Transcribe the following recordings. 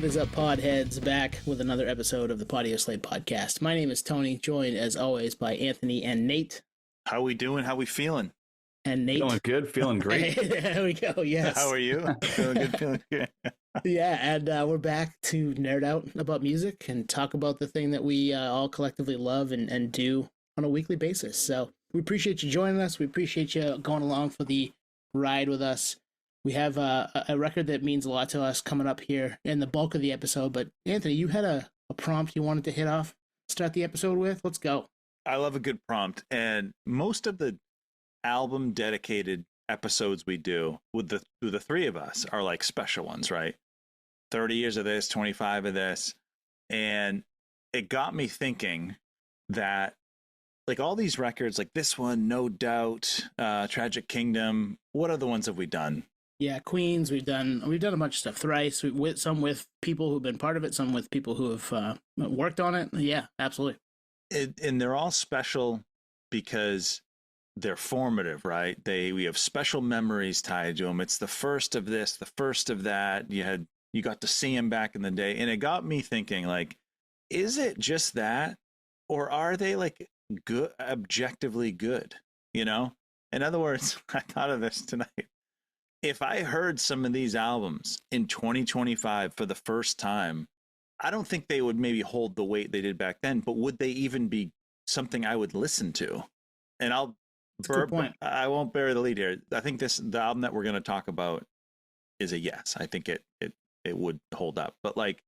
What is up, podheads? Back with another episode of the Podioslave podcast. My name is Tony, joined as always by Anthony and Nate. How we doing? How we feeling? And Nate. Feeling good, feeling great. There we go, yes. How are you? Feeling good, feeling good. Yeah, and we're back to nerd out about music and talk about the thing that we all collectively love and do on a weekly basis. So we appreciate you joining us. We appreciate you going along for the ride with us. We have a record that means a lot to us coming up here in the bulk of the episode. But Anthony, you had a prompt you wanted to hit off, start the episode with. Let's go. I love a good prompt. And most of the album dedicated episodes we do with the three of us are like special ones, right? 30 years of this, 25 of this. And it got me thinking that like all these records, like this one, No Doubt, Tragic Kingdom, what other ones have we done? Yeah, Queens. We've done a bunch of stuff. Thrice. Some with people who've been part of it. Some with people who have worked on it. Yeah, absolutely. And they're all special because they're formative, right? We have special memories tied to them. It's the first of this, the first of that. You got to see them back in the day, and it got me thinking, like, is it just that, or are they like good, objectively good? You know, in other words, I thought of this tonight. If I heard some of these albums in 2025 for the first time, I don't think they would maybe hold the weight they did back then, but would they even be something I would listen to? And I won't bury the lead here. I think the album that we're going to talk about is a yes. I think it would hold up. But like,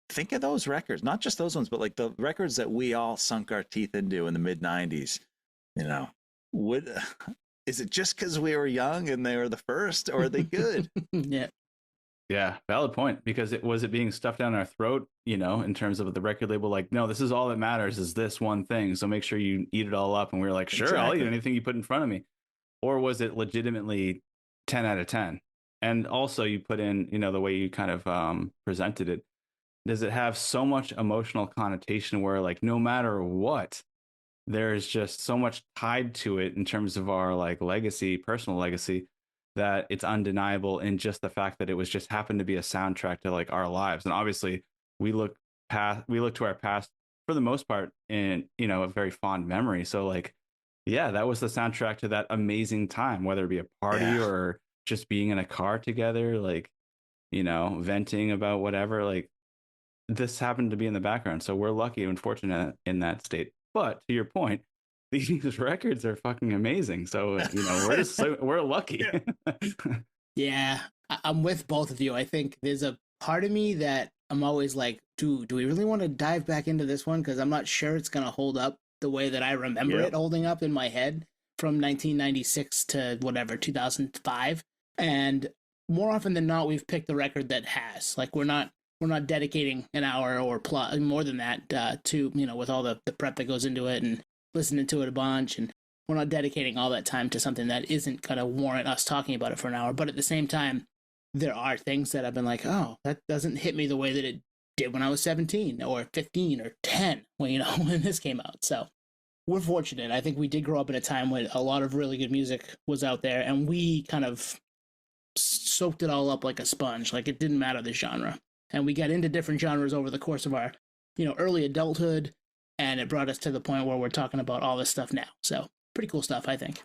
think of those records, not just those ones, but like the records that we all sunk our teeth into in the mid 90s, you know, is it just because we were young and they were the first, or are they good? Yeah, valid point. Because was it being stuffed down our throat, you know, in terms of the record label, like, no, this is all that matters is this one thing. So make sure you eat it all up. And we were like, sure, exactly. I'll eat anything you put in front of me. Or was it legitimately 10 out of 10? And also you put in, you know, the way you kind of presented it. Does it have so much emotional connotation where like, no matter what, there's just so much tied to it in terms of our like legacy, personal legacy, that it's undeniable in just the fact that it was just happened to be a soundtrack to like our lives. And obviously we look to our past for the most part in, you know, a very fond memory. So like, yeah, that was the soundtrack to that amazing time, whether it be a party or just being in a car together, like, you know, venting about whatever. Like, this happened to be in the background. So we're lucky and fortunate in that state. But to your point, these records are fucking amazing. So, you know, we're lucky. Yeah, I'm with both of you. I think there's a part of me that I'm always like, do we really want to dive back into this one? Because I'm not sure it's going to hold up the way that I remember it holding up in my head from 1996 to whatever, 2005. And more often than not, we've picked the record that has. Like, we're not dedicating an hour or plus, more than that, to, you know, with all the prep that goes into it and listening to it a bunch. And we're not dedicating all that time to something that isn't going to warrant us talking about it for an hour. But at the same time, there are things that I've been like, oh, that doesn't hit me the way that it did when I was 17 or 15 or 10, when, you know, when this came out. So we're fortunate. I think we did grow up in a time when a lot of really good music was out there, and we kind of soaked it all up like a sponge. Like, it didn't matter the genre. And we got into different genres over the course of our, you know, early adulthood, and it brought us to the point where we're talking about all this stuff now. So pretty cool stuff, I think.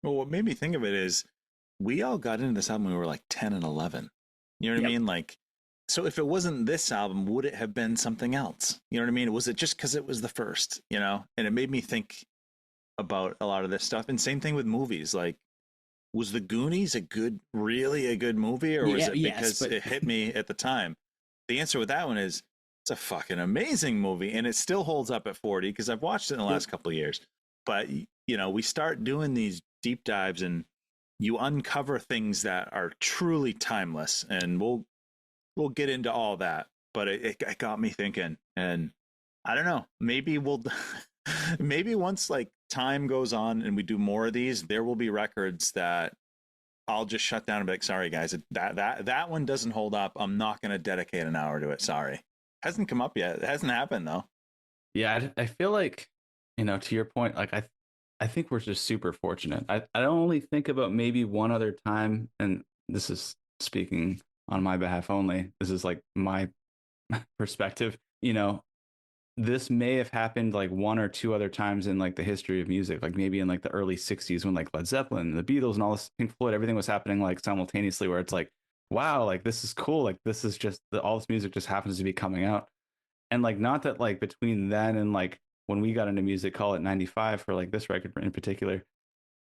Well, what made me think of it is we all got into this album when we were like 10 and 11. You know what I mean? Like, so if it wasn't this album, would it have been something else? You know what I mean? Was it just because it was the first, you know? And it made me think about a lot of this stuff. And same thing with movies. Like, was The Goonies really a good movie? Or was it because it hit me at the time? The answer with that one is it's a fucking amazing movie, and it still holds up at 40 because I've watched it in the last couple of years. But, you know, we start doing these deep dives and you uncover things that are truly timeless, and we'll get into all that. But it got me thinking, and I don't know, maybe maybe once like time goes on and we do more of these, there will be records that I'll just shut down and be like, sorry guys, that one doesn't hold up. I'm not going to dedicate an hour to it. Sorry. Hasn't come up yet. It hasn't happened though. Yeah. I feel like, you know, to your point, like I think we're just super fortunate. I only think about maybe one other time, and this is speaking on my behalf only. This is like my perspective, you know, this may have happened like one or two other times in like the history of music, like maybe in like the early 60s when like Led Zeppelin and the Beatles and all this Pink Floyd, everything was happening like simultaneously, where it's like, wow, like this is cool. Like this is just all this music just happens to be coming out. And like, not that like between then and like when we got into music, call it 95 for like this record in particular,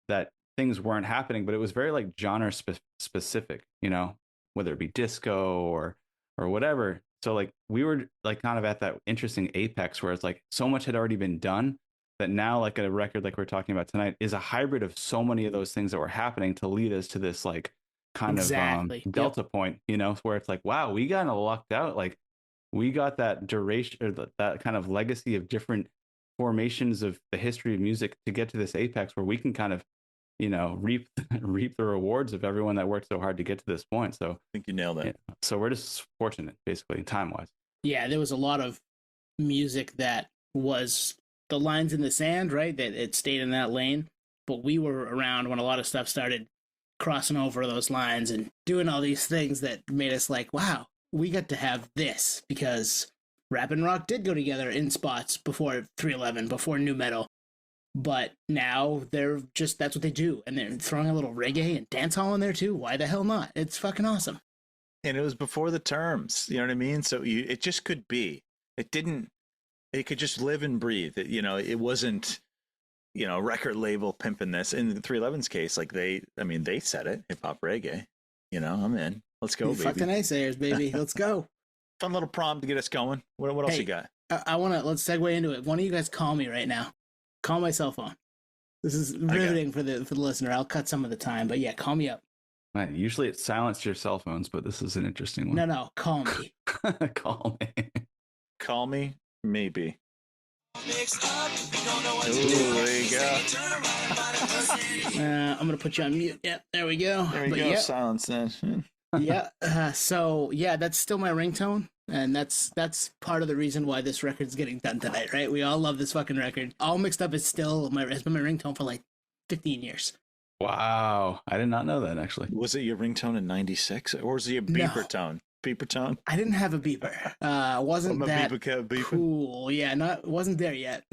that things weren't happening, but it was very like genre specific, you know, whether it be disco or whatever. So like we were like kind of at that interesting apex where it's like so much had already been done that now like a record like we're talking about tonight is a hybrid of so many of those things that were happening to lead us to this like kind exactly. of delta point, you know, where it's like, wow, we got lucked out. Like we got that duration or that kind of legacy of different formations of the history of music to get to this apex where we can kind of, you know, reap the rewards of everyone that worked so hard to get to this point. So I think you nailed it. Yeah, so we're just fortunate, basically, time wise. Yeah, there was a lot of music that was the lines in the sand, right? That it stayed in that lane, but we were around when a lot of stuff started crossing over those lines and doing all these things that made us like, wow, we got to have this, because rap and rock did go together in spots before 311, before nu metal. But now they're just, that's what they do. And they're throwing a little reggae and dancehall in there too. Why the hell not? It's fucking awesome. And it was before the terms, you know what I mean? So it just could be. It could just live and breathe. It wasn't, record label pimping this. In the 311's case, like they said it, hip hop reggae. I'm in. Let's go, baby. Fucking naysayers, baby. Let's go. Fun little prompt to get us going. What else you got? Let's segue into it. One of you guys call me right now. Call my cell phone. This is riveting for the listener. I'll cut some of the time, but yeah, call me up. Right, usually it's silence your cell phones, but this is an interesting one. No, call me. Call me. Call me, maybe. Ooh, there you go. I'm gonna put you on mute. Yep, there we go. There we go. Yep. Silence then. Yeah. So yeah, that's still my ringtone, and that's part of the reason why this record's getting done tonight, right? We all love this fucking record. All Mixed Up has been my ringtone for like 15 years. Wow, I did not know that actually. Was it your ringtone in '96, or was it your beeper tone? Beeper tone? I didn't have a beeper. Wasn't that beeper. Cool? Yeah, wasn't there yet.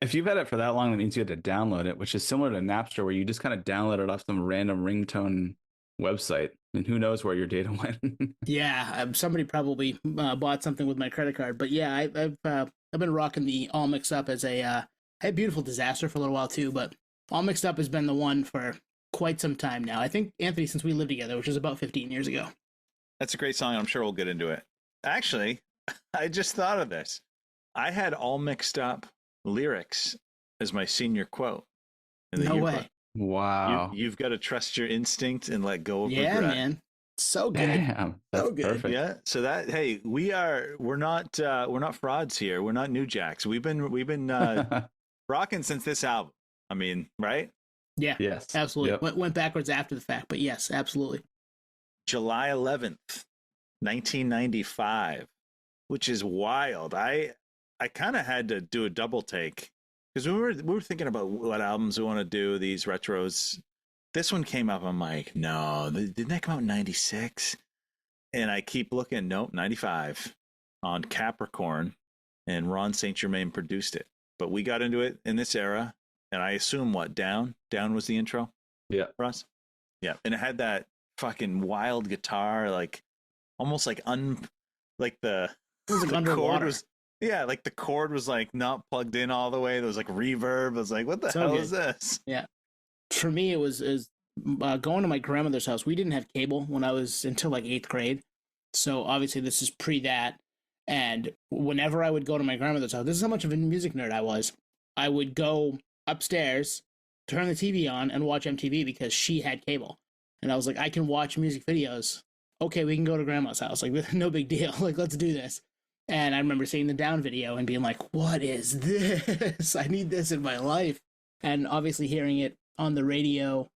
If you've had it for that long, that means you had to download it, which is similar to Napster, where you just kind of download it off some random ringtone website, and who knows where your data went. Yeah, somebody probably bought something with my credit card, but yeah, I've been rocking the All Mixed Up as I had Beautiful Disaster for a little while too, but All Mixed Up has been the one for quite some time now. I think, Anthony, since we lived together, which was about 15 years ago. That's a great song. I'm sure we'll get into it. Actually, I just thought of this. I had All Mixed Up lyrics as my senior quote. No way. Wow. You've got to trust your instinct and let go of regret. Yeah, man. So good. Damn, that's so good. Perfect. Yeah. So that, hey, we're not frauds here. We're not new jacks. We've been rocking since this album. I mean, right? Yeah. Yes. Absolutely. Yep. Went backwards after the fact, but yes, absolutely. July 11th, 1995, which is wild. I kind of had to do a double take because we were thinking about what albums we want to do, these retros. This one came up. I'm like, no, didn't that come out in 96? And I keep looking. Nope, 95 on Capricorn, and Ron St. Germain produced it. But we got into it in this era, and I assume Down was the intro. Yeah, for us. Yeah, and it had that fucking wild guitar, like almost like like the chord was, yeah, like the chord was like not plugged in all the way. There was like reverb. I was like, what the hell is this? Yeah, for me it was going to my grandmother's house. We didn't have cable when I was until like 8th grade, so obviously this is pre that. And whenever I would go to my grandmother's house, this is how much of a music nerd I was. I would go upstairs, turn the TV on, and watch MTV because she had cable. And I was like, I can watch music videos. Okay, we can go to grandma's house. Like, no big deal. Like, let's do this. And I remember seeing the Down video and being like, what is this? I need this in my life. And obviously hearing it on the radio,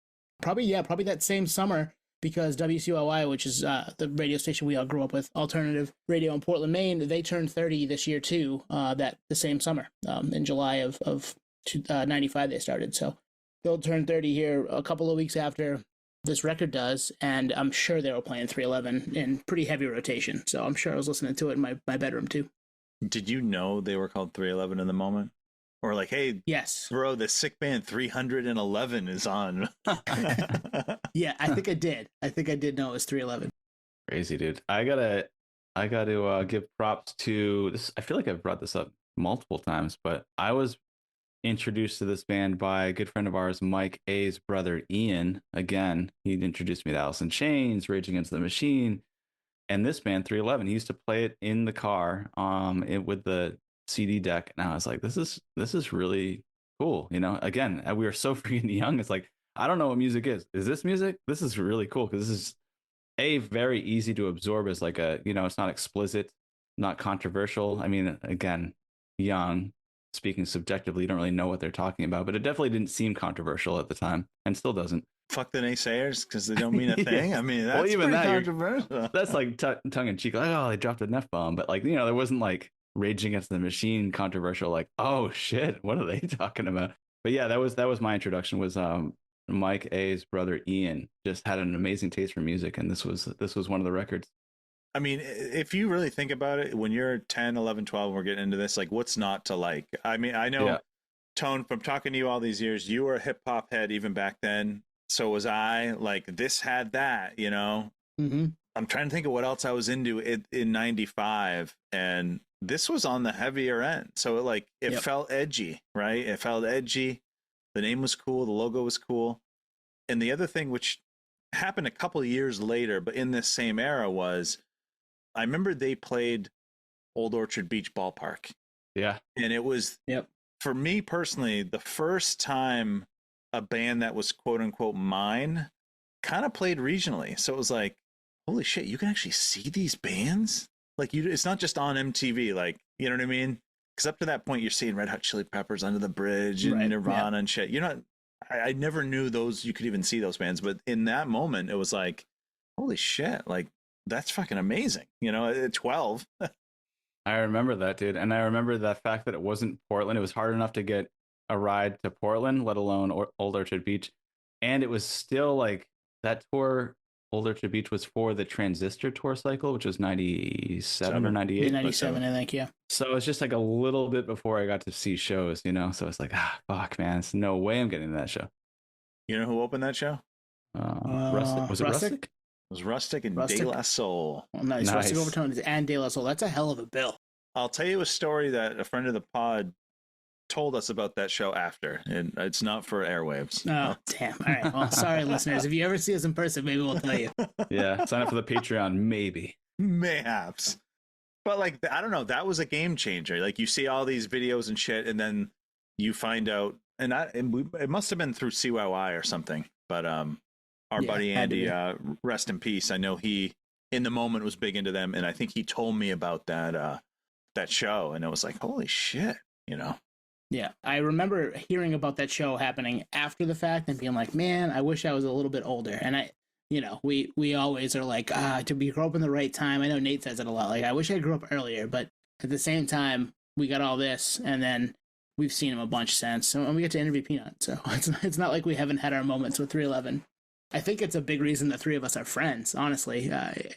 probably that same summer, because WCOI, which is the radio station we all grew up with, alternative radio in Portland, Maine, they turned 30 this year too, the same summer. In July of 95 they started. So they'll turn 30 here a couple of weeks after This record does, and I'm sure they were playing 311 in pretty heavy rotation. So I'm sure I was listening to it in my bedroom too. Did you know they were called 311 in the moment? Or like, hey, yes, bro, the sick band 311 is on. Yeah, I think I did. I think I did know it was 311. Crazy, dude. I gotta give props to this. I feel like I've brought this up multiple times, but I was introduced to this band by a good friend of ours, Mike A's brother Ian. Again, he introduced me to Alice in Chains, Rage Against the Machine, and this band 311. He used to play it in the car, with the CD deck, and I was like, this is really cool. You know, again, we were so freaking young. It's like, I don't know what music is. Is this music? This is really cool because this is very easy to absorb as like a, it's not explicit, not controversial. I mean, again, young, speaking subjectively, you don't really know what they're talking about, but it definitely didn't seem controversial at the time and still doesn't. Fuck the naysayers because they don't mean a thing. I mean, that's even pretty that, controversial. That's like tongue in cheek, like, oh, they dropped an F-bomb, but like, there wasn't like Rage Against the Machine controversial, like, oh shit, what are they talking about? But yeah, that was my introduction, was Mike A's brother Ian just had an amazing taste for music, and this was one of the records. I mean, if you really think about it, when you're 10, 11, 12, we're getting into this, like, what's not to like? I mean, I know, Tone, from talking to you all these years, you were a hip hop head even back then. So was I. Like, this had that, Mm-hmm. I'm trying to think of what else I was into in 95, and this was on the heavier end. So it felt edgy, right? It felt edgy. The name was cool. The logo was cool. And the other thing, which happened a couple of years later, but in this same era, was I remember they played Old Orchard Beach Ballpark. Yeah. And it was, for me personally, the first time a band that was quote unquote mine kind of played regionally. So it was like, holy shit, you can actually see these bands? Like, it's not just on MTV, like, you know what I mean? Because up to that point, you're seeing Red Hot Chili Peppers, Under the Bridge, and Nirvana and shit. I never knew those, you could even see those bands. But in that moment, it was like, holy shit, like, that's fucking amazing. At 12. I remember that, dude. And I remember the fact that it wasn't Portland. It was hard enough to get a ride to Portland, let alone Old Orchard Beach. And it was still like that tour, Old Orchard Beach, was for the Transistor tour cycle, which was 97 or 98. 97, I think, yeah. So it's just like a little bit before I got to see shows, So it's like, fuck, man. There's no way I'm getting to that show. You know who opened that show? Rustic. Was it Rustic? It was Rustic and De La Soul. Oh, nice. Rustic Overtones and De La Soul. That's a hell of a bill. I'll tell you a story that a friend of the pod told us about that show after, and it's not for airwaves. Oh, damn. All right. Well, sorry, listeners. If you ever see us in person, maybe we'll tell you. Yeah. Sign up for the Patreon, maybe. Mayhaps. But I don't know. That was a game changer. Like, you see all these videos and shit, and then you find out, it must have been through CYY or something. But our buddy Andy, rest in peace. I know he, in the moment, was big into them, and I think he told me about that show, and it was like, holy shit, Yeah, I remember hearing about that show happening after the fact and being like, man, I wish I was a little bit older. And we always are like, to be grow up in the right time. I know Nate says it a lot. Like, I wish I grew up earlier, but at the same time, we got all this, and then we've seen him a bunch since, and we get to interview Peanut. So it's not like we haven't had our moments with 311. I think it's a big reason the three of us are friends. Honestly,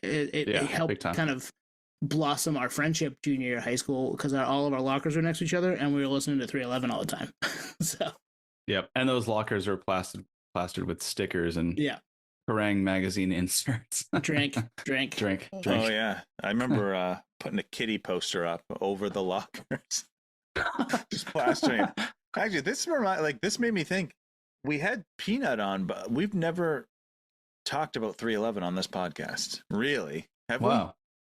it helped kind of blossom our friendship junior year of high school because all of our lockers were next to each other, and we were listening to 311 all the time. So. Yep, and those lockers are plastered with stickers and Kerrang magazine inserts. Drink. Oh yeah, I remember putting a kitty poster up over the lockers, just plastering. Actually, this made me think. We had Peanut on, but we've never talked about 311 on this podcast. Really? Have we?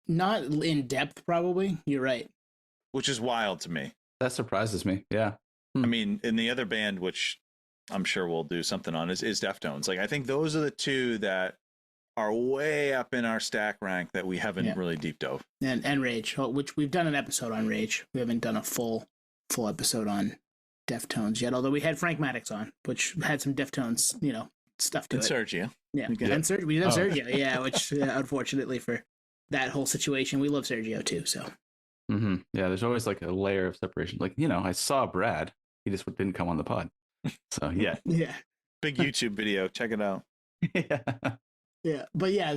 Not in depth, probably. You're right. Which is wild to me. That surprises me. Yeah. I mean, in the other band, which I'm sure we'll do something on, is Deftones. Like, I think those are the two that are way up in our stack rank that we haven't really deep dove. And Rage, which we've done an episode on Rage. We haven't done a full episode on Deftones yet, although we had Frank Maddox on, which had some Deftones, stuff to it. Sergio. Yeah. And Sergio. We have Sergio, which unfortunately for that whole situation, we love Sergio too, so. Mm-hmm. Yeah, there's always like a layer of separation. Like, I saw Brad. He just didn't come on the pod. So, yeah. Yeah. Big YouTube video. Check it out. Yeah. Yeah, but yeah,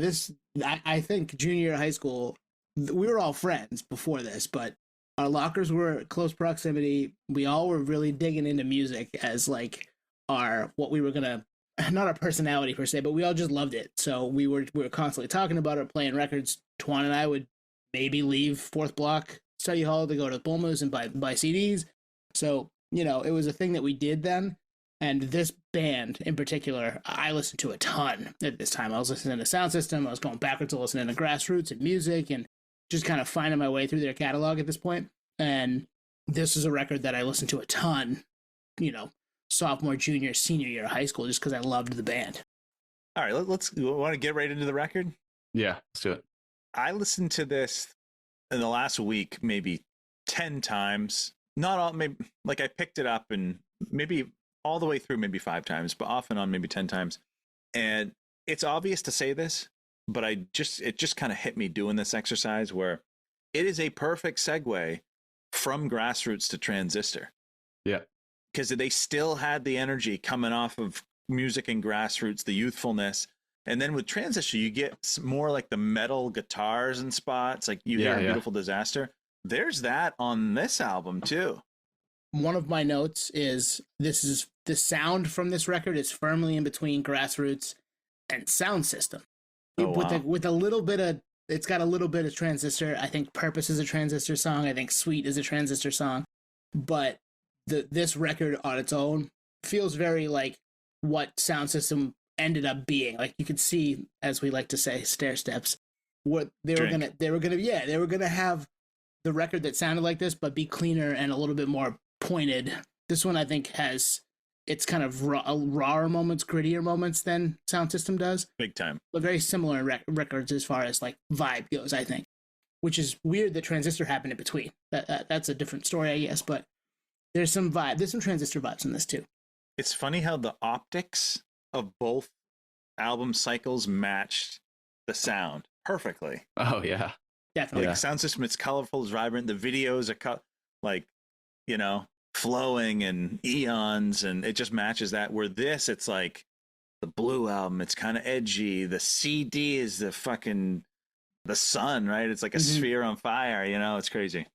I think junior year of high school, we were all friends before this, but our lockers were close proximity. We all were really digging into music as like our what we were gonna not our personality per se, but we all just loved it. So we were constantly talking about it, playing records. Twan and I would maybe leave fourth block study hall to go to Bulma's and buy CDs. So it was a thing that we did then. And this band in particular, I listened to a ton at this time. I was listening to Sound System. I was going backwards to listening to Grassroots and music and just kind of finding my way through their catalog at this point. And this is a record that I listened to a ton, sophomore, junior, senior year of high school, just because I loved the band. All right, let's want to get right into the record? Yeah, let's do it. I listened to this in the last week maybe 10 times. Not all, maybe like I picked it up and maybe all the way through maybe 5 times, but off and on maybe 10 times. And it's obvious to say this, but it just kind of hit me doing this exercise where it is a perfect segue from Grassroots to Transistor. Yeah. Because they still had the energy coming off of music and Grassroots, the youthfulness. And then with Transistor, you get more like the metal guitars and spots, like you hear Beautiful Disaster. There's that on this album too. One of my notes is the sound from this record is firmly in between Grassroots and Sound System. With a little bit of, it's got a little bit of Transistor. I think Purpose is a Transistor song. I think Sweet is a Transistor song. But this record on its own feels very like what Sound System ended up being. Like you could see, as we like to say, stair steps. What they were gonna have the record that sounded like this, but be cleaner and a little bit more pointed. This one I think has its kind of rawer moments, grittier moments than Sound System does. Big time. But very similar records as far as like vibe goes, I think. Which is weird that Transistor happened in between. That's a different story, I guess, but there's some Transistor vibes in this too. It's funny how the optics of both album cycles matched the sound perfectly. Oh yeah. Definitely. Like Sound System, it's colorful, it's vibrant. The videos are flowing and eons, and it just matches that. Where this, it's like the Blue album, it's kind of edgy. The CD is the sun, right? It's like a sphere on fire, it's crazy.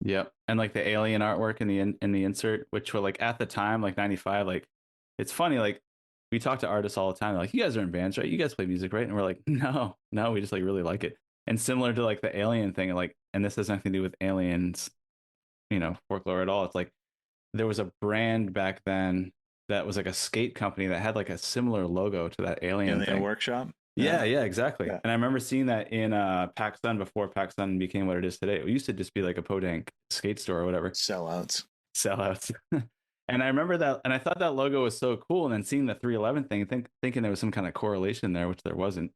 Yep. And like the alien artwork in the insert, which were like at the time, like 95, like it's funny, like we talk to artists all the time, like, you guys are in bands, right? You guys play music, right? And we're like, no, we just like really like it. And similar to like the alien thing, like, and this has nothing to do with aliens, folklore at all. It's like there was a brand back then that was like a skate company that had like a similar logo to that alien thing. Workshop. Yeah, exactly. Yeah. And I remember seeing that in PacSun before PacSun became what it is today. It used to just be like a podunk skate store or whatever. Sellouts. And I remember that, and I thought that logo was so cool. And then seeing the 311 thing, thinking there was some kind of correlation there, which there wasn't.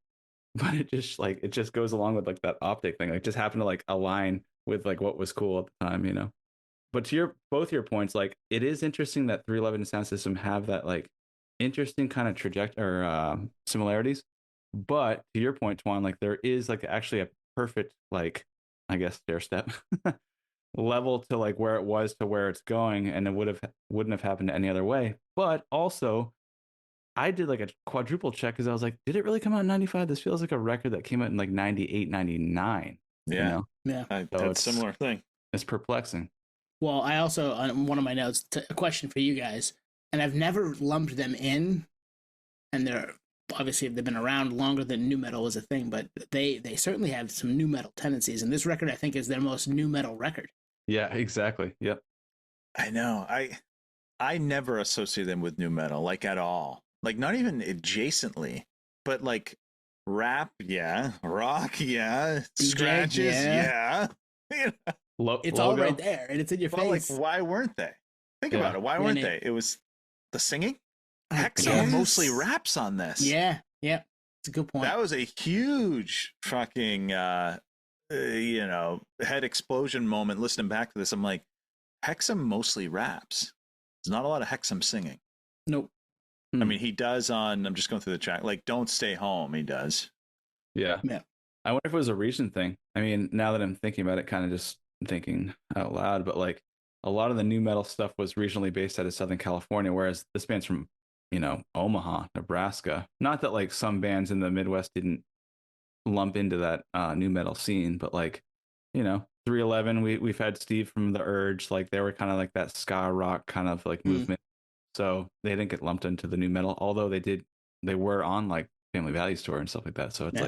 But it just goes along with like that optic thing. Like just happened to like align with like what was cool at the time, But to both your points, like it is interesting that 311 and Sound System have that like interesting kind of trajectory or similarities. But to your point, Twan, like there is like actually a perfect like, I guess, stair step level to like where it was to where it's going, and it wouldn't have happened any other way. But also, I did like a quadruple check because I was like, did it really come out in 95? This feels like a record that came out in like 98, 99. Yeah. Yeah. That's a similar thing. It's perplexing. Well, I also, on one of my notes, a question for you guys, and I've never lumped them in, and they're obviously they've been around longer than nu metal was a thing, but they certainly have some nu metal tendencies, and this record I think is their most nu metal record. Yeah, exactly. Yep. I know. I never associate them with nu metal, like at all. Like not even adjacently, but like rap, yeah, rock, yeah, DJ, scratches, yeah. It's all right there, and it's in your face. Like, why weren't they? Think about it. Why weren't they? It was the singing. Hexam mostly raps on this. Yeah, it's a good point. That was a huge fucking, head explosion moment. Listening back to this, I'm like, Hexam mostly raps. There's not a lot of Hexam singing. Nope. I mean, he does on, I'm just going through the track, like Don't Stay Home, he does. Yeah. I wonder if it was a region thing. I mean, now that I'm thinking about it, kind of just thinking out loud, but like a lot of the nu metal stuff was regionally based out of Southern California, whereas this band's from Omaha, Nebraska. Not that like some bands in the Midwest didn't lump into that new metal scene, but like 311, we've had Steve from the Urge, like they were kind of like that ska rock kind of like movement, so they didn't get lumped into the new metal, although they were on like Family Values tour and stuff like that, so it's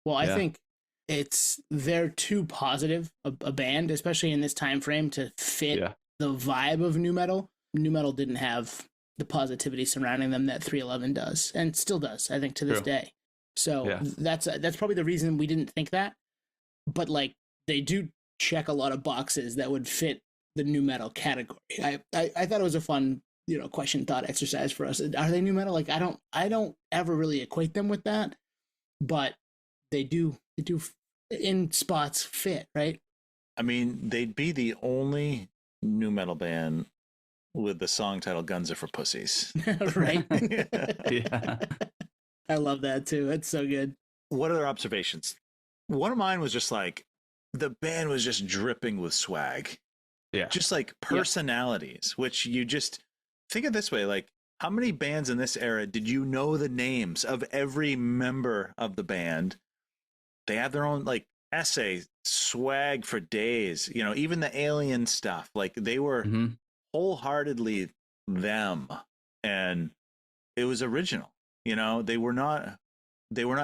well, I think they're too positive a band, especially in this time frame, to fit the vibe of new metal. New metal didn't have the positivity surrounding them that 311 does, and still does, I think, to this day. So that's probably the reason we didn't think that. But like, they do check a lot of boxes that would fit the new metal category. I thought it was a fun question thought exercise for us. Are they new metal? Like, I don't ever really equate them with that, but they do in spots fit, right? I mean, they'd be the only new metal band with the song title "Guns Are for Pussies," right? Yeah, I love that too. That's so good. What other observations? One of mine was just like, the band was just dripping with swag. Yeah. Just like personalities, which you just think of this way. Like, how many bands in this era did you know the names of every member of the band? They have their own like essay swag for days, even the Alien stuff. Like, they were wholeheartedly them, and it was original. They were not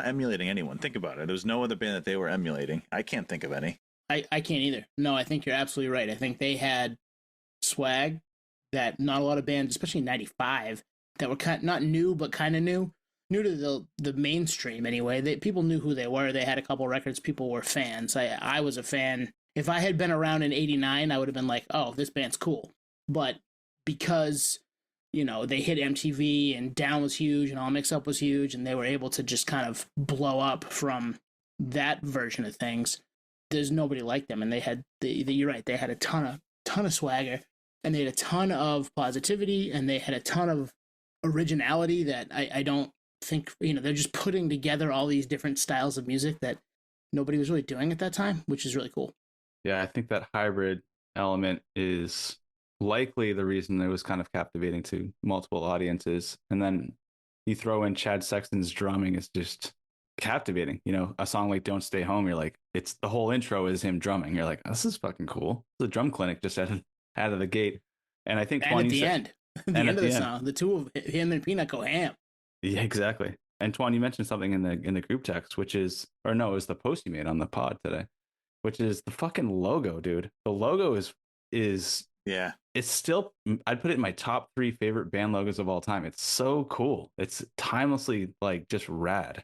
emulating anyone. Think about it. There's no other band that they were emulating. I can't think of any. I can't either. No, I think you're absolutely right. I think they had swag that not a lot of bands, especially in 95, that were not new, but kind of new to the mainstream anyway. People knew who they were. They had a couple records. People were fans. I was a fan. If I had been around in 89, I would have been like, oh, this band's cool. But because they hit MTV and Down was huge and All Mix Up was huge, and they were able to just kind of blow up from that version of things. There's nobody like them, and they had you're right. They had a ton of swagger, and they had a ton of positivity, and they had a ton of originality that I don't think they're just putting together all these different styles of music that nobody was really doing at that time, which is really cool. Yeah, I think that hybrid element is likely the reason it was kind of captivating to multiple audiences. And then you throw in Chad Sexton's drumming, is just captivating. A song like Don't Stay Home, you're like, it's the whole intro is him drumming. You're like, this is fucking cool. The drum clinic just out of the gate. And I think and at the end of the song, the two of him and Peanut go ham. Yeah, exactly. And Twan, you mentioned something in the group text, which is, or no, it was the post you made on the pod today, which is the fucking logo, dude. The logo is yeah, it's still, I'd put it in my top 3 favorite band logos of all time. It's so cool. It's timelessly like just rad,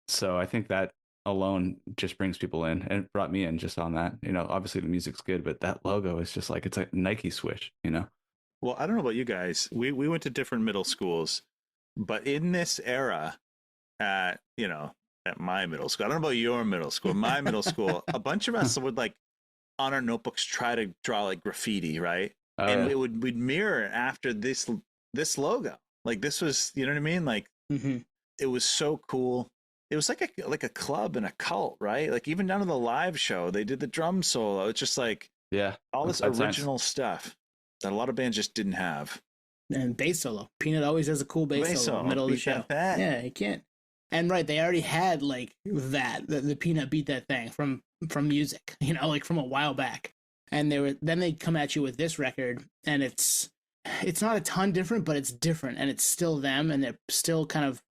So I think that alone just brings people in, and it brought me in just on that. Obviously the music's good, but that logo is just like, it's a Nike swish, Well, I don't know about you guys. We went to different middle schools, but in this era, at my middle school, I don't know about your middle school, my middle school, a bunch of us would like on our notebooks try to draw like graffiti, right? And we'd mirror after this logo. Like, this was, you know what I mean? Like, It was so cool. It was like a club and a cult, right? Like, even down to the live show, they did the drum solo. It's just like, all this original stuff that a lot of bands just didn't have. And bass solo. Peanut always has a cool bass solo in the middle of the show. Yeah, he can't. And right, they already had like that. The Peanut beat that thing from music, like from a while back. And then they come at you with this record, and it's not a ton different, but it's different, and it's still them, and they're still kind of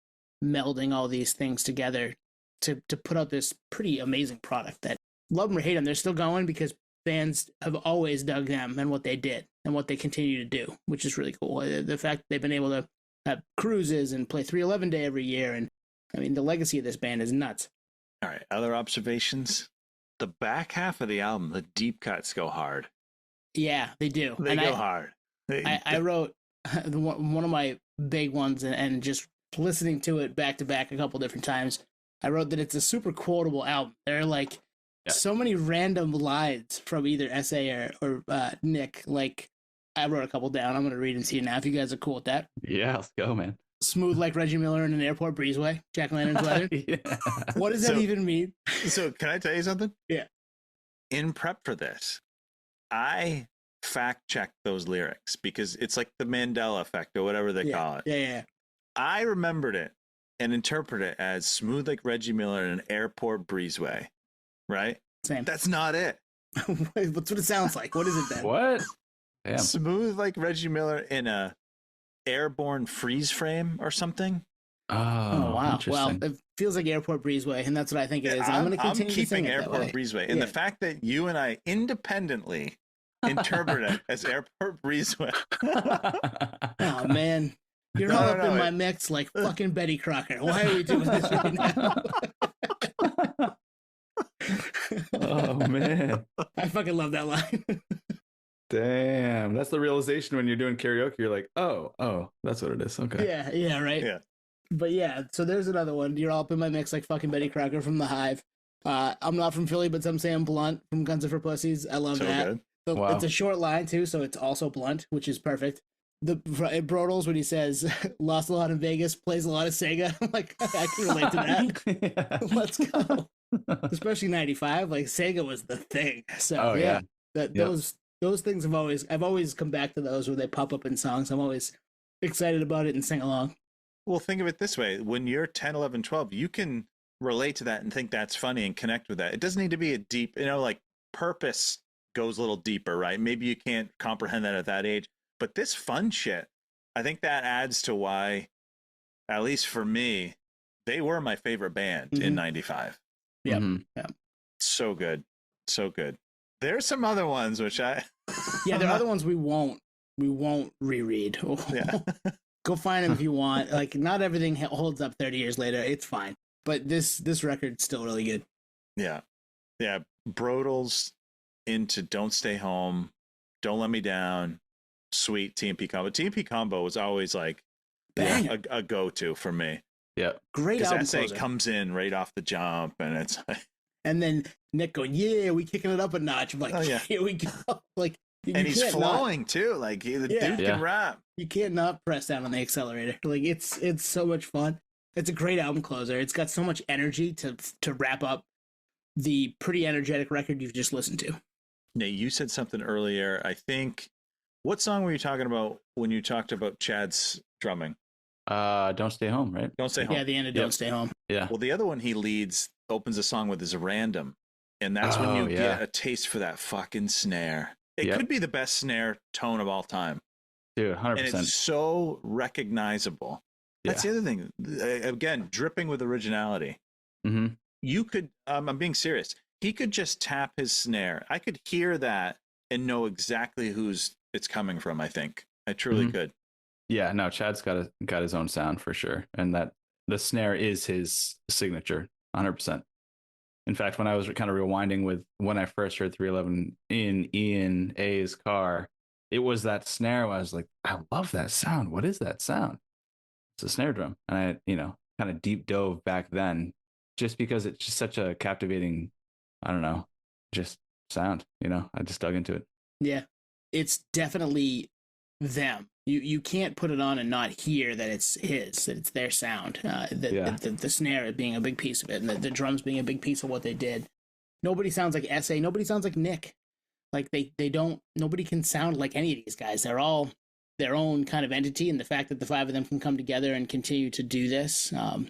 melding all these things together to put out this pretty amazing product that, love them or hate them, they're still going because fans have always dug them and what they did and what they continue to do, which is really cool. The fact that they've been able to have cruises and play 311 Day every year, and I mean, the legacy of this band is nuts. All right, other observations? The back half of the album, the deep cuts go hard. Yeah, they do. They go hard. I wrote one of my big ones, and just listening to it back to back a couple different times, I wrote that it's a super quotable album. There are like so many random lines from either SA or Nick. Like, I wrote a couple down. I'm going to read and see now if you guys are cool with that. Yeah, let's go, man. Smooth like Reggie Miller in an airport breezeway. Jack Lantern's weather. What does that even mean? So can I tell you something? Yeah. In prep for this, I fact check those lyrics because it's like the Mandela effect or whatever they call it. Yeah. I remembered it and interpreted it as smooth like Reggie Miller in an airport breezeway, right? Same. That's not it. That's what it sounds like. What is it then? What? Damn. Smooth like Reggie Miller in a airborne freeze frame or something. Oh wow! Well, interesting. it feels like Airport Breezeway, and that's what I think it is. And I'm going to continue to sing keeping it Airport that way. Breezeway, and the fact that you and I independently interpret it as Airport Breezeway. Oh man, you're all up in my mix like fucking Betty Crocker. Why are we doing this right now? Oh man, I fucking love that line. damn, that's the realization when you're doing karaoke. You're like, oh, that's what it is. Okay. Yeah, right. Yeah. But yeah, so there's another one. You're all up in my mix like fucking Betty Crocker from The Hive. I'm not from Philly, but some say I'm blunt from Guns Are for Pussies. I love that. Good. Wow. It's a short line too, so it's also blunt, which is perfect. The Brodels, when he says lost a lot in Vegas, plays a lot of Sega. I'm like, I can relate to that. Yeah. Let's go. Especially 95, like Sega was the thing. So those things I've always come back to those where they pop up in songs. I'm always excited about it and sing along. Well, think of it this way. When you're 10, 11, 12, you can relate to that and think that's funny and connect with that. It doesn't need to be a deep, like Purpose goes a little deeper, right? Maybe you can't comprehend that at that age. But this fun shit, I think that adds to why, at least for me, they were my favorite band in 95. Yep. Mm-hmm. Yeah. So good. So good. There's some other ones which there are other ones we won't reread. Yeah. Go find them if you want. Like, not everything holds up 30 years later. It's fine. But this record's still really good. Yeah. Yeah. Brodels into Don't Stay Home, Don't Let Me Down, sweet TMP combo. TMP combo was always like a go-to for me. Yeah. Great album essay closer. comes in right off the jump and it's like, and then Nick going, yeah, we kicking it up a notch. I'm like, here we go. Like, and he's flowing too. Like the dude can rap. You can't not press down on the accelerator. Like it's so much fun. It's a great album closer. It's got so much energy to wrap up the pretty energetic record you've just listened to. Nate, you said something earlier. I think, what song were you talking about when you talked about Chad's drumming? Don't Stay Home, right? Don't Stay Home. Yeah, the end of Don't Stay Home. Yeah. Well, the other one he opens a song with is Random. And that's when you get a taste for that fucking snare. It could be the best snare tone of all time. Dude, 100%. And it's so recognizable. That's the other thing. Again, dripping with originality. Mm-hmm. You could, I'm being serious. He could just tap his snare. I could hear that and know exactly who's it's coming from, I think. I truly could. Yeah, no, Chad's got his own sound for sure. And that the snare is his signature, 100%. In fact, when I was kind of rewinding with when I first heard 311 in Ian A's car, it was that snare where I was like, I love that sound. What is that sound? It's a snare drum. And I, kind of deep dove back then just because it's just such a captivating, I don't know, just sound, I just dug into it. Yeah, it's definitely them. You can't put it on and not hear that it's that it's their sound. The snare being a big piece of it, and the drums being a big piece of what they did. Nobody sounds like S.A. Nobody sounds like Nick. Like they don't. Nobody can sound like any of these guys. They're all their own kind of entity, and the fact that the five of them can come together and continue to do this, and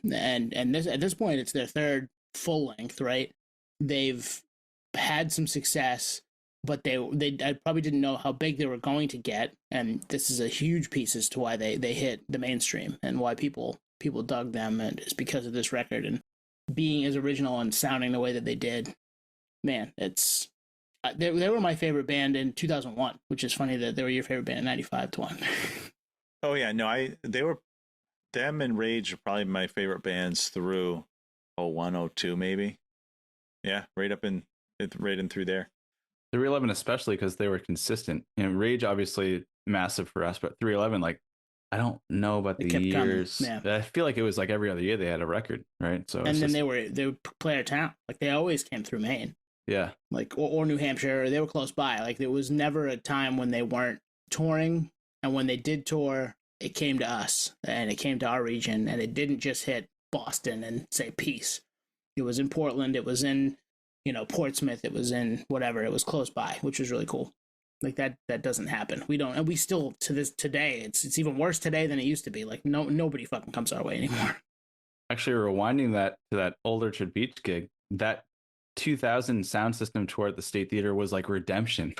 this at this point, it's their third full length, right? They've had some success. But I probably didn't know how big they were going to get, and this is a huge piece as to why they hit the mainstream and why people dug them, and it's because of this record and being as original and sounding the way that they did. Man, it's they were my favorite band in 2001, which is funny that they were your favorite band in 95 to 1. Oh yeah, no, them and Rage are probably my favorite bands through 01, 02 maybe. Yeah, right in through there. 311 especially because they were consistent. Rage obviously massive for us, but 311, like, I don't know about the years. Yeah. I feel like it was like every other year they had a record, right? So and then they would play our town. Like they always came through Maine. Yeah. Like or New Hampshire, or they were close by. Like there was never a time when they weren't touring, and when they did tour, it came to us and it came to our region, and it didn't just hit Boston and say peace. It was in Portland, it was in Portsmouth, it was in whatever, it was close by, which was really cool. Like that doesn't happen. We don't, and we still to this today. It's even worse today than it used to be. Like nobody fucking comes our way anymore. Actually, rewinding that to that Old Orchard Beach gig, that 2000 sound system tour at the State Theater was like redemption.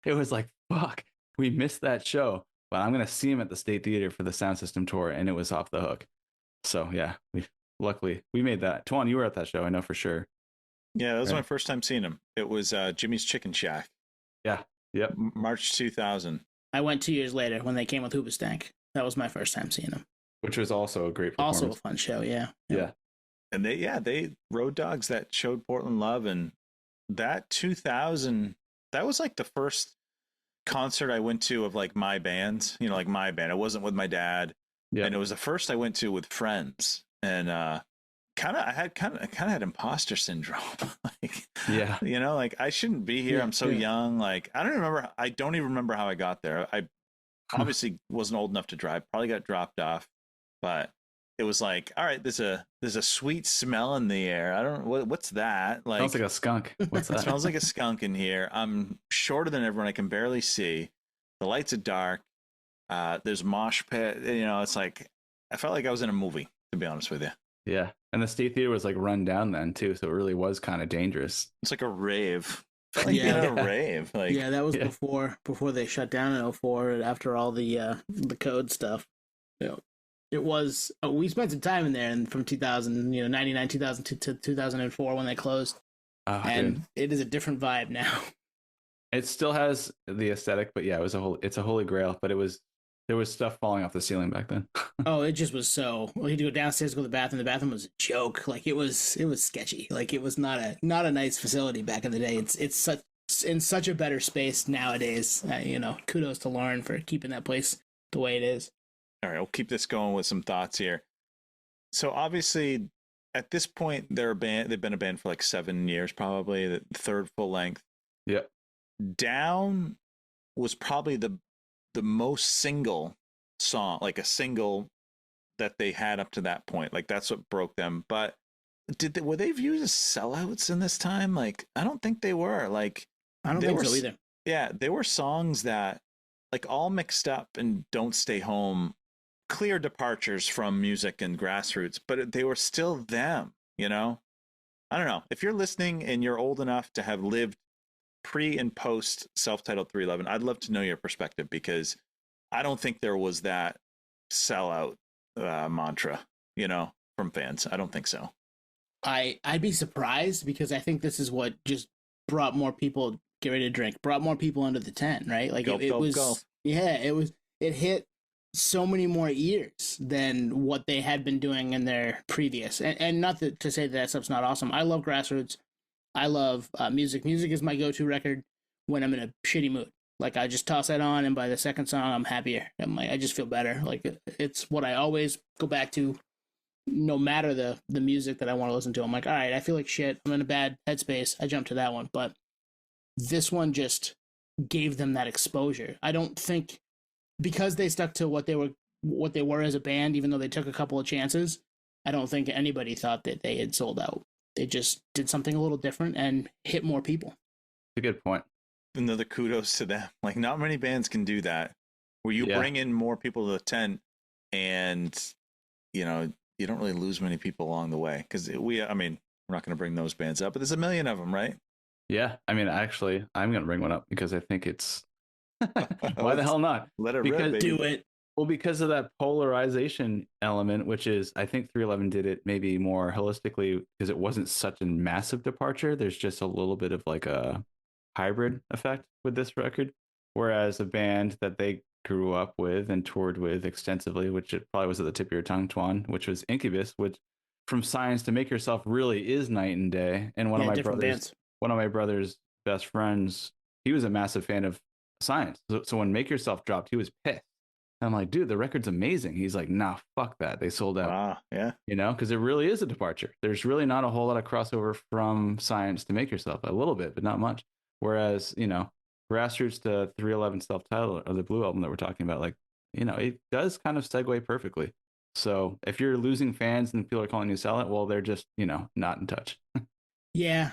It was like, fuck, we missed that show, but I'm gonna see him at the State Theater for the sound system tour, and it was off the hook. So yeah, luckily we made that. Tuan, you were at that show, I know for sure. Yeah, that was my first time seeing him. It was Jimmy's Chicken Shack. Yeah, yep. March 2000. I went 2 years later when they came with Hoobastank. That was my first time seeing them. Which was also a great performance. Also a fun show, yeah. Yeah. And they Road Dogs that showed Portland love, and that 2000, that was like the first concert I went to of like my band, like my band. It wasn't with my dad. Yeah. And it was the first I went to with friends. And I had imposter syndrome. Like, yeah, like I shouldn't be here. I'm so young. Like, I don't even remember how I got there. I obviously wasn't old enough to drive, probably got dropped off, but it was like, all right, there's a sweet smell in the air. I don't know what's that. Like, smells like a skunk. What's that? It smells like a skunk in here. I'm shorter than everyone. I can barely see. The lights are dark. There's mosh pit. It's like I felt like I was in a movie, to be honest with you. Yeah, and the State Theater was like run down then too, so it really was kind of dangerous. It's like a rave. Like a rave. Like, yeah, that was before they shut down in 2004. After all the code stuff. It was. We spent some time in there, and from 2000, 99, 2000 to 2004 when they closed, and it is a different vibe now. It still has the aesthetic, but yeah, it's a holy grail. But there was stuff falling off the ceiling back then. Oh, it just was so. We had to go downstairs to go to the bathroom. The bathroom was a joke. Like it was sketchy. Like it was not a nice facility back in the day. It's in such a better space nowadays. Kudos to Lauren for keeping that place the way it is. All right, we'll keep this going with some thoughts here. So obviously, at this point, they're a band. They've been a band for like 7 years, probably the third full length. Yep. Down was probably the most single song, like a single that they had up to that point. Like that's what broke them. But were they viewed as sellouts in this time? Like I don't think they were. Like I don't think so either. Yeah, they were songs that like all mixed up and Don't Stay Home. Clear departures from music and grassroots, but they were still them, I don't know. If you're listening and you're old enough to have lived pre and post self-titled 311, I'd love to know your perspective, because I don't think there was that sellout mantra, from fans. I don't think so. I'd be surprised, because I think this is what just brought more people get ready to drink, brought more people under the tent, right? Like it was. Yeah, it hit so many more ears than what they had been doing in their previous. And not to say that stuff's not awesome. I love grassroots. I love music. Music is my go-to record when I'm in a shitty mood. Like I just toss that on, and by the second song, I'm happier. I just feel better. Like it's what I always go back to, no matter the music that I want to listen to. I'm like, all right, I feel like shit. I'm in a bad headspace. I jump to that one. But this one just gave them that exposure. I don't think, because they stuck to what they were as a band, even though they took a couple of chances, I don't think anybody thought that they had sold out. They just did something a little different and hit more people. A good point. Another kudos to them. Like not many bands can do that, where you bring in more people to the tent, and you don't really lose many people along the way. Because we're not going to bring those bands up, but there's a million of them, right? Yeah, actually, I'm going to bring one up because I think it's. Why the hell not? Let it rip, baby. Do it. Well, because of that polarization element, which is, I think 311 did it maybe more holistically because it wasn't such a massive departure. There's just a little bit of like a hybrid effect with this record. Whereas a band that they grew up with and toured with extensively, which it probably was at the tip of your tongue, Tuan, which was Incubus, which from Science to Make Yourself really is night and day. And one of my brother's best friends, he was a massive fan of Science. So when Make Yourself dropped, he was pissed. I'm like, dude, the record's amazing. He's like, nah, fuck that. They sold out. Wow, yeah. Because it really is a departure. There's really not a whole lot of crossover from Science to Make Yourself. A little bit, but not much. Whereas, Grassroots to 311 self-titled, or the Blue album that we're talking about, like, it does kind of segue perfectly. So if you're losing fans and people are calling you sellout, well, they're just, not in touch. Yeah.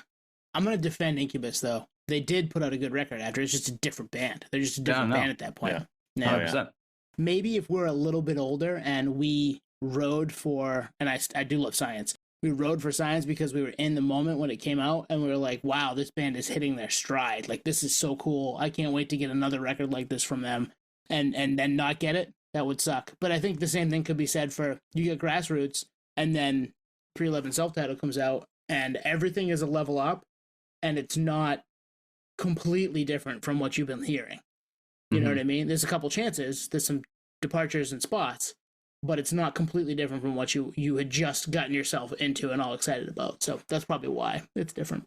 I'm going to defend Incubus, though. they did put out a good record after. It's just a different band. They're just a different band at that point. Yeah. Now, 100%. maybe if we're a little bit older and we rode for, and I do love Science. We rode for Science because we were in the moment when it came out, and we were like, wow, this band is hitting their stride. Like, this is so cool. I can't wait to get another record like this from them. And then not get it, that would suck. But I think the same thing could be said for, you get Grassroots, and then 311 Self-Titled comes out, and everything is a level up, and it's not completely different from what you've been hearing. You know what I mean? There's a couple chances, there's some departures and spots, but it's not completely different from what you had just gotten yourself into and all excited about. So that's probably why it's different.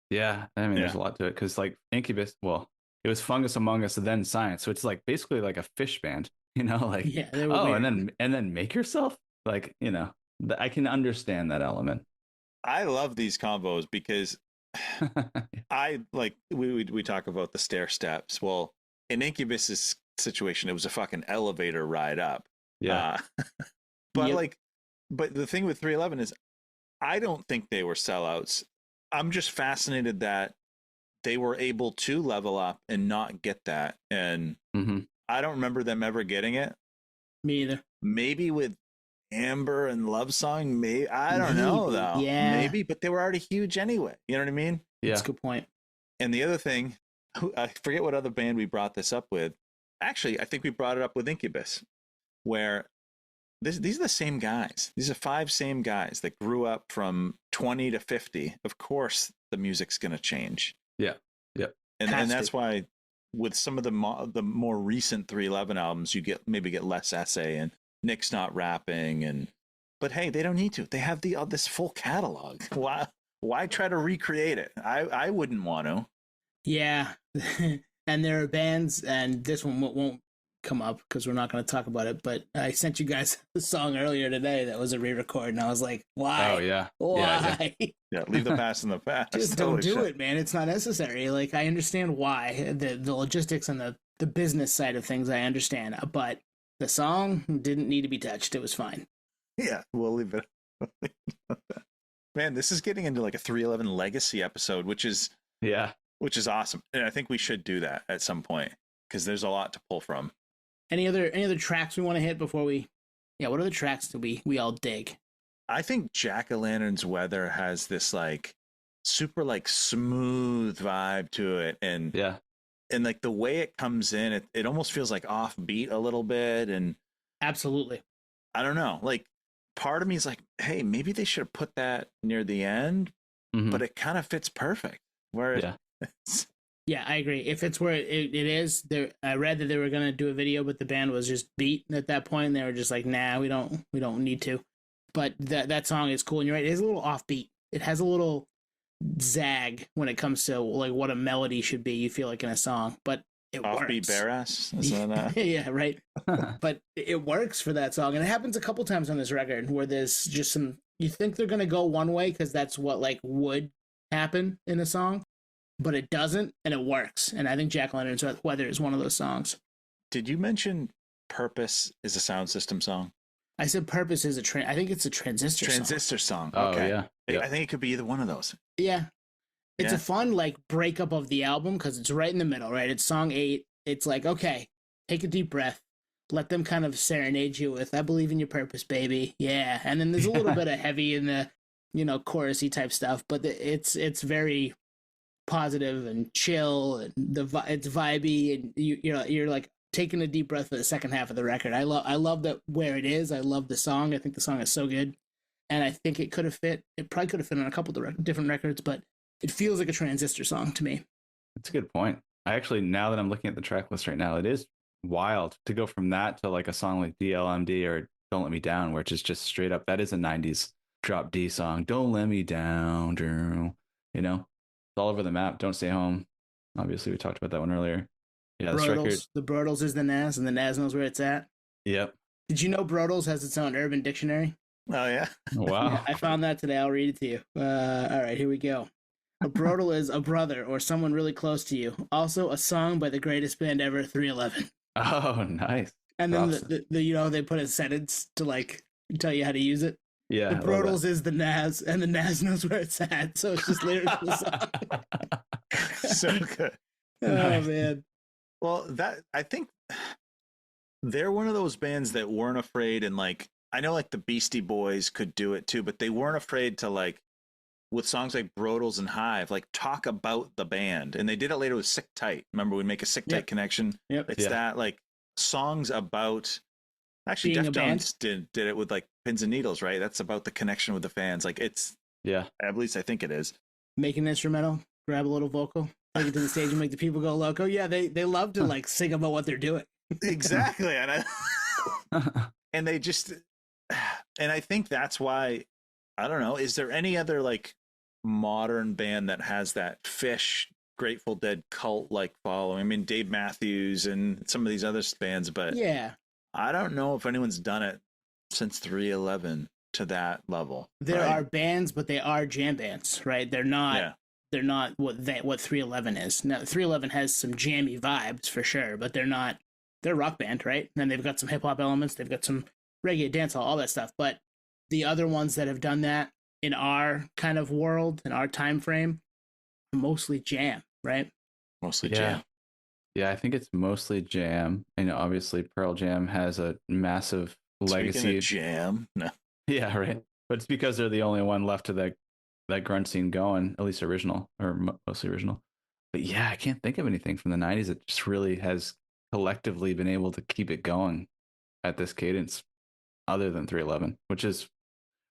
Yeah, I mean, there's a lot to it because like Incubus, well, it was Fungus Among Us and then Science, so it's like basically like a fish band, you know, like they were weird. and then Make Yourself, like, you know, I can understand that element. I love these combos because I like we talk about the stair steps. Well, in Incubus's situation, it was a fucking elevator ride up. Yeah. But but the thing with 311 is I don't think they were sellouts. I'm just fascinated that they were able to level up and not get that. And I don't remember them ever getting it. Me either. Maybe with Amber and Love Song, maybe. I don't know, though. Yeah. Maybe, but they were already huge anyway. You know what I mean? Yeah. That's a good point. And the other thing, I forget what other band we brought this up with. Actually, I think we brought it up with Incubus, where these are the same guys. These are 5 same guys that grew up from 20 to 50. Of course, the music's going to change. Yeah. Yeah. And that's why with some of the more recent 311 albums, you maybe get less essay and Nick's not rapping. But hey, they don't need to. They have this full catalog. Why try to recreate it? I wouldn't want to. Yeah. And there are bands, and this one won't come up because we're not going to talk about it, but I sent you guys a song earlier today that was a re-record, and I was like, why? Oh, yeah. Why? Yeah, leave the past in the past. Just don't do it, man. It's not necessary. Like, I understand why. The logistics and the business side of things, I understand. But the song didn't need to be touched. It was fine. Yeah, we'll leave it. Man, this is getting into like a 311 legacy episode, which is awesome. And I think we should do that at some point because there's a lot to pull from. Any other tracks we want to hit before we? Yeah, what other tracks do we all dig? I think Jack-o'-lantern's Weather has this like super like smooth vibe to it, and like the way it comes in, it almost feels like offbeat a little bit, and absolutely. I don't know, like part of me is like, hey, maybe they should have put that near the end, but it kind of fits perfect. Yeah, I agree. If it's where it is, there. I read that they were gonna do a video, but the band was just beat at that point. And they were just like, nah, we don't need to. But that song is cool, and you're right. It is a little offbeat. It has a little zag when it comes to like what a melody should be. You feel like in a song, but it offbeat works. Bare ass. Is that yeah, right. But it works for that song, and it happens a couple times on this record where there's just some. You think they're gonna go one way because that's what like would happen in a song. But it doesn't, and it works. And I think Jack-o'-lantern's Weather is one of those songs. Did you mention Purpose is a sound system song? I said Purpose is I think it's a Transistor song. Okay. Oh, yeah. I think it could be either one of those. Yeah. It's a fun, like, breakup of the album because it's right in the middle, right? It's song 8. It's like, okay, take a deep breath. Let them kind of serenade you with, I believe in your purpose, baby. Yeah. And then there's a little bit of heavy in the, chorusy type stuff. But it's very positive and chill, and it's vibey, and you're like taking a deep breath for the second half of the record. I love that where it is. I love the song. I think the song is so good, and I think it probably could have fit on a couple of different records, but it feels like a Transistor song to me. That's a good point. I actually, now that I'm looking at the track list right now, it is wild to go from that to like a song like DLMD or Don't Let Me Down, which is just straight up, that is a 90s drop D song. Don't let me down, Drew. It's all over the map. Don't Stay Home. Obviously, we talked about that one earlier. Yeah, this record. The Brodels is the Nas, and the Nas knows where it's at. Yep. Did you know Brodels has its own Urban Dictionary? Oh, yeah? Wow. Yeah, I found that today. I'll read it to you. All right, here we go. A Brodel is a brother or someone really close to you. Also, a song by the greatest band ever, 311. Oh, nice. And then they put a sentence to like tell you how to use it. Yeah. The Brodels is the Nas, and the Nas knows where it's at. So it's just lyrics to the song. So good. Oh Nice. man. Well, that I think they're one of those bands that weren't afraid, and like I know like the Beastie Boys could do it too, but they weren't afraid to like with songs like Brodels and Hive, like talk about the band. And they did it later with Sick Tight. Remember, we'd make a Sick Tight Yep. connection. Yep. It's that like songs about actually Being a band. Deftones did it with like Pins and Needles, right? That's about the connection with the fans. Like it's Yeah. at least I think it is. Make an instrumental, grab a little vocal, take it to the stage and make the people go loco. Yeah, they love to like sing about what they're doing. Exactly. And they just and I think that's why I don't know, is there any other like modern band that has that Fish Grateful Dead cult like following? I mean Dave Matthews and some of these other bands, but Yeah. I don't know if anyone's done it since 311 to that level. There right? are bands, but they are jam bands, right? They're not Yeah. they're not what 311 is. Now 311 has some jammy vibes for sure, but they're a rock band, right? And they've got some hip hop elements, they've got some reggae, dancehall, all that stuff. But the other ones that have done that in our kind of world, in our time frame, mostly jam, right? Mostly Yeah. jam. Yeah, I think it's mostly jam. And obviously Pearl Jam has a massive legacy. Speaking of jam, no. Yeah, right. But it's because they're the only one left to that grunge scene going, at least original or mostly original. But yeah, I can't think of anything from the 90s that just really has collectively been able to keep it going at this cadence other than 311, which is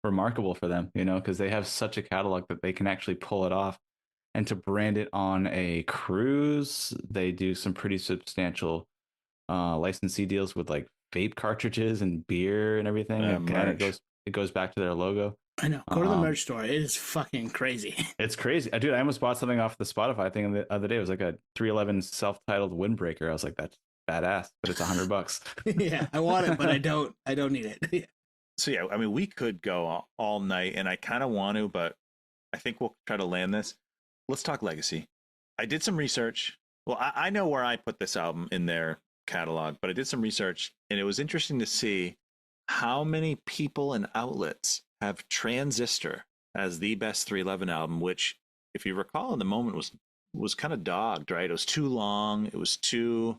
remarkable for them, because they have such a catalog that they can actually pull it off. And to brand it on a cruise, they do some pretty substantial licensee deals with like vape cartridges and beer and everything. And it goes back to their logo. I know. Go to the merch store. It is fucking crazy. It's crazy. Dude, I almost bought something off the Spotify thing the other day. It was like a 311 self-titled windbreaker. I was like, that's badass, but it's $100. Yeah, I want it, but I don't need it. So yeah, I mean, we could go all night, and I kind of want to, but I think we'll try to land this. Let's talk legacy. I did some research. Well, I know where I put this album in their catalog, but I did some research, and it was interesting to see how many people and outlets have Transistor as the best 311 album, which, if you recall, in the moment was kind of dogged, right? It was too long, it was too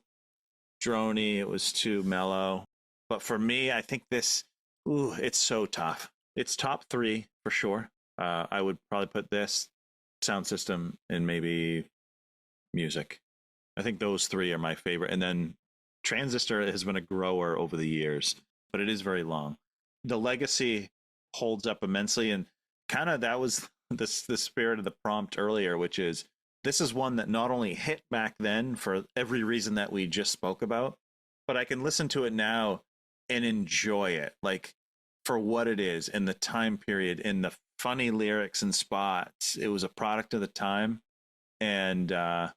droney, it was too mellow. But for me, I think this, it's so tough. It's top 3 for sure. I would probably put this, sound system, and maybe music. I think those 3 are my favorite. And then Transistor has been a grower over the years, but it is very long. The legacy holds up immensely, and kind of that was the spirit of the prompt earlier, which is this is one that not only hit back then for every reason that we just spoke about, but I can listen to it now and enjoy it, like for what it is in the time period, in the funny lyrics and spots. It was a product of the time, and I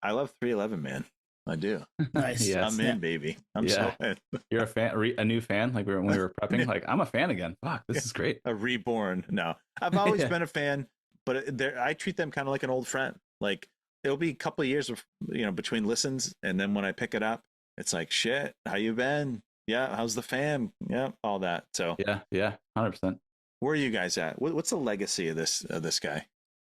love 311, man. I do. Nice. Yes. I'm in, baby. I'm so in. You're a fan, a new fan, like when we were prepping. Like, I'm a fan again. Fuck, this is great. A reborn. No, I've always been a fan, but I treat them kind of like an old friend. Like it'll be a couple of years of between listens, and then when I pick it up, it's like, shit, how you been? Yeah, how's the fam? Yeah, all that. So yeah, 100%. Where are you guys at? What's the legacy of this guy?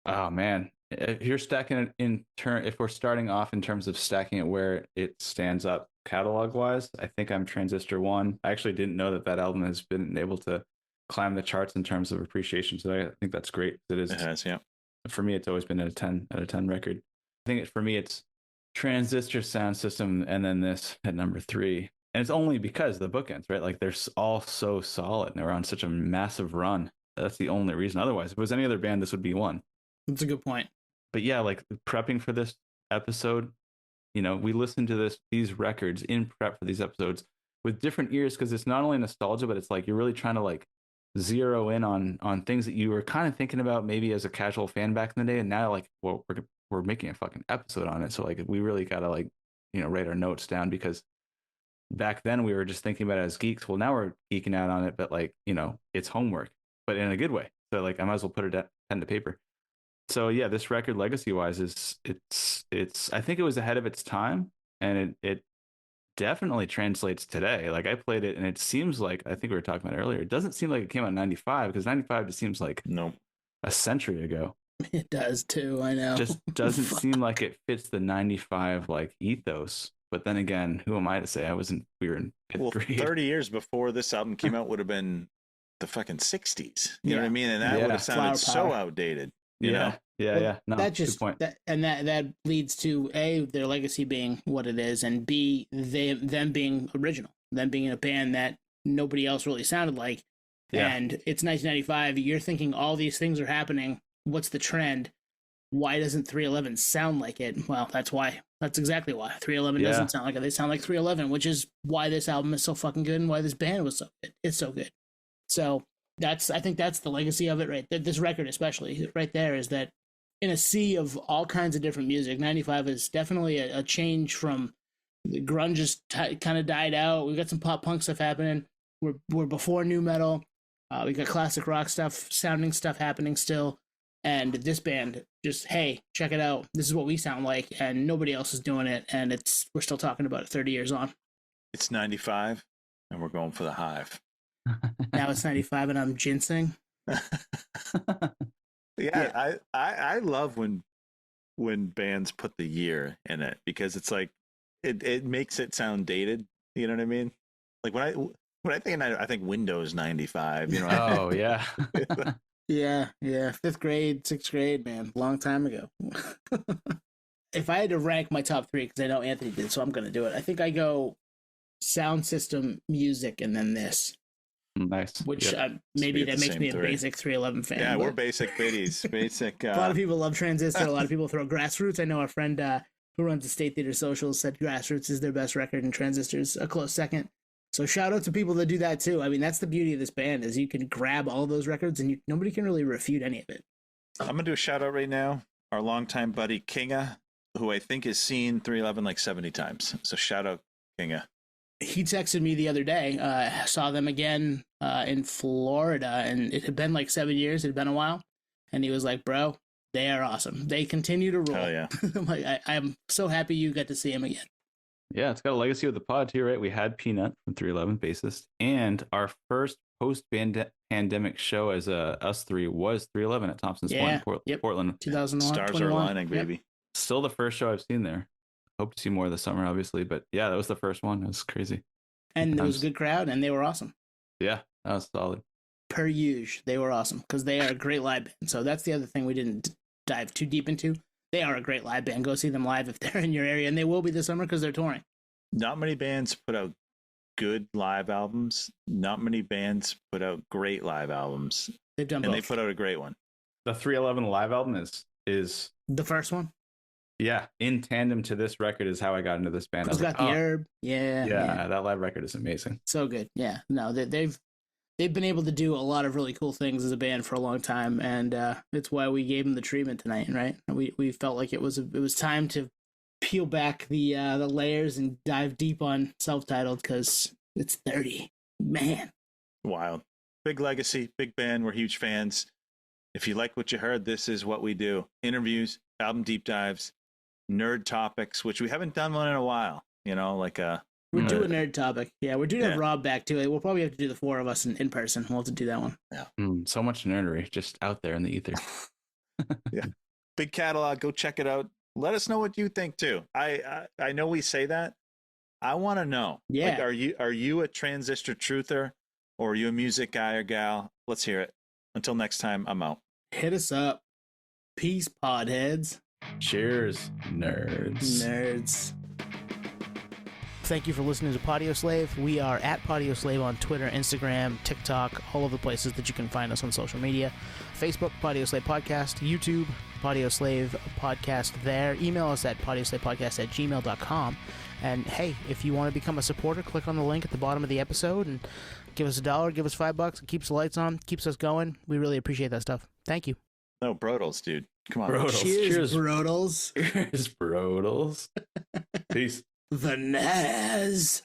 Oh man, if you're stacking it if we're starting off in terms of stacking it where it stands up catalog wise, I think I'm Transistor 1. I actually didn't know that album has been able to climb the charts in terms of appreciation, so I think that's great. It has, yeah. For me, it's always been a 10 out of 10 record. I think for me, it's Transistor, sound system, and then this at number 3. And it's only because the bookends, right? Like they're all so solid and they're on such a massive run. That's the only reason. Otherwise, if it was any other band, this would be 1. That's a good point. But yeah, like prepping for this episode, we listened to these records in prep for these episodes with different ears, because it's not only nostalgia, but it's like you're really trying to like zero in on things that you were kind of thinking about maybe as a casual fan back in the day, and now like, well, we're making a fucking episode on it, so like we really gotta like write our notes down, because back then we were just thinking about it as geeks. Well, now we're geeking out on it, but like it's homework, but in a good way. So like I might as well put it pen to paper. So yeah, this record legacy wise it's I think it was ahead of its time, and it definitely translates today. Like I played it and it seems like, I think we were talking about it earlier, it doesn't seem like it came out in 95, because 95 just seems like nope, a century ago. It does too. I know. Just doesn't seem like it fits the 95 like ethos. But then again, who am I to say? We were in fifth grade. 30 years before this album came out would have been the fucking 60s. You know what I mean? And that would have sounded so outdated. You know? Yeah. No, that just good point. That leads to A, their legacy being what it is, and B, them being original, them being in a band that nobody else really sounded like. Yeah. And it's 1995. You're thinking all these things are happening. What's the trend? Why doesn't 311 sound like it? Well, that's why. That's exactly why. 311 doesn't sound like it. They sound like 311, which is why this album is so fucking good and why this band was so good. It's so good. So I think that's the legacy of it, right? This record, especially right there, is that in a sea of all kinds of different music, 95 is definitely a change from the grunge just kind of died out. We've got some pop punk stuff happening. We're before new metal. We got classic rock sounding stuff happening still. And this band just, hey, check it out. This is what we sound like, and nobody else is doing it. And we're still talking about it 30 years on. It's 95, and we're going for the hive. Now it's 95, and I'm ginseng. I love when bands put the year in it, because it's like it makes it sound dated. You know what I mean? Like when I think I think Windows 95. You know? Oh yeah. Yeah. 5th grade, 6th grade, man, long time ago. If I had to rank my top 3, because I know Anthony did, so I'm going to do it. I think I go sound system, music, and then this. Nice. Which maybe that makes me a basic 311 fan. Yeah, we're basic biddies. Basic. A lot of people love Transistor. A lot of people throw Grassroots. I know our friend who runs the State Theater Socials said Grassroots is their best record, and Transistor's a close second. So shout out to people that do that too. I mean, that's the beauty of this band, is you can grab all of those records and nobody can really refute any of it. I'm going to do a shout out right now. Our longtime buddy, Kinga, who I think has seen 311 like 70 times. So shout out, Kinga. He texted me the other day. Saw them again in Florida, and it had been like 7 years. It had been a while. And he was like, bro, they are awesome. They continue to roll. Hell yeah. I'm so happy you got to see him again. Yeah, it's got a legacy with the pod too, right? We had Peanut from 311 bassist, and our first post-pandemic show as us three was 311 at Thompson's Point in Portland. 2001. Stars 21. are aligning, baby. Yep. Still the first show I've seen there. Hope to see more this summer, obviously, but yeah, that was the first one. It was crazy. And it was a good crowd, and they were awesome. Yeah, that was solid. Per usual, they were awesome, because they are a great live band. So that's the other thing we didn't dive too deep into. They are a great live band. Go see them live if they're in your area, and they will be this summer because they're touring. Not many bands put out good live albums. Not many bands put out great live albums. They've done both. And they put out a great one. The 311 live album is the first one. Yeah, in tandem to this record is how I got into this band. It's got the herb. Yeah, that live record is amazing. So good. Yeah, no, they've been able to do a lot of really cool things as a band for a long time, and it's why we gave them the treatment tonight, right? We felt like it was time to peel back the layers and dive deep on self-titled, because it's 30. Man, wild. Big legacy, big band. We're huge fans. If you like what you heard, this is what we do: interviews, album deep dives, nerd topics, which we haven't done one in a while. You know, like we're doing nerd topic. Yeah, we're doing have Rob back too. We'll probably have to do the 4 of us in person. We'll have to do that one. Yeah. So much nerdery just out there in the ether. Yeah. Big catalog. Go check it out. Let us know what you think too. I know we say that. I want to know. Yeah. Like, are you a Transistor truther, or are you a music guy or gal? Let's hear it. Until next time, I'm out. Hit us up. Peace, podheads. Cheers, nerds. Thank you for listening to Podioslave. We are at Podioslave on Twitter, Instagram, TikTok, all of the places that you can find us on social media. Facebook, Podioslave Podcast. YouTube, Podioslave Podcast there. Email us at podioslavepodcast@gmail.com. And hey, if you want to become a supporter, click on the link at the bottom of the episode and give us $1, give us $5. It keeps the lights on, keeps us going. We really appreciate that stuff. Thank you. No, Brodels, dude. Come on. Brodels. Cheers, Brodels. Cheers, Brodels. Peace. The Naz.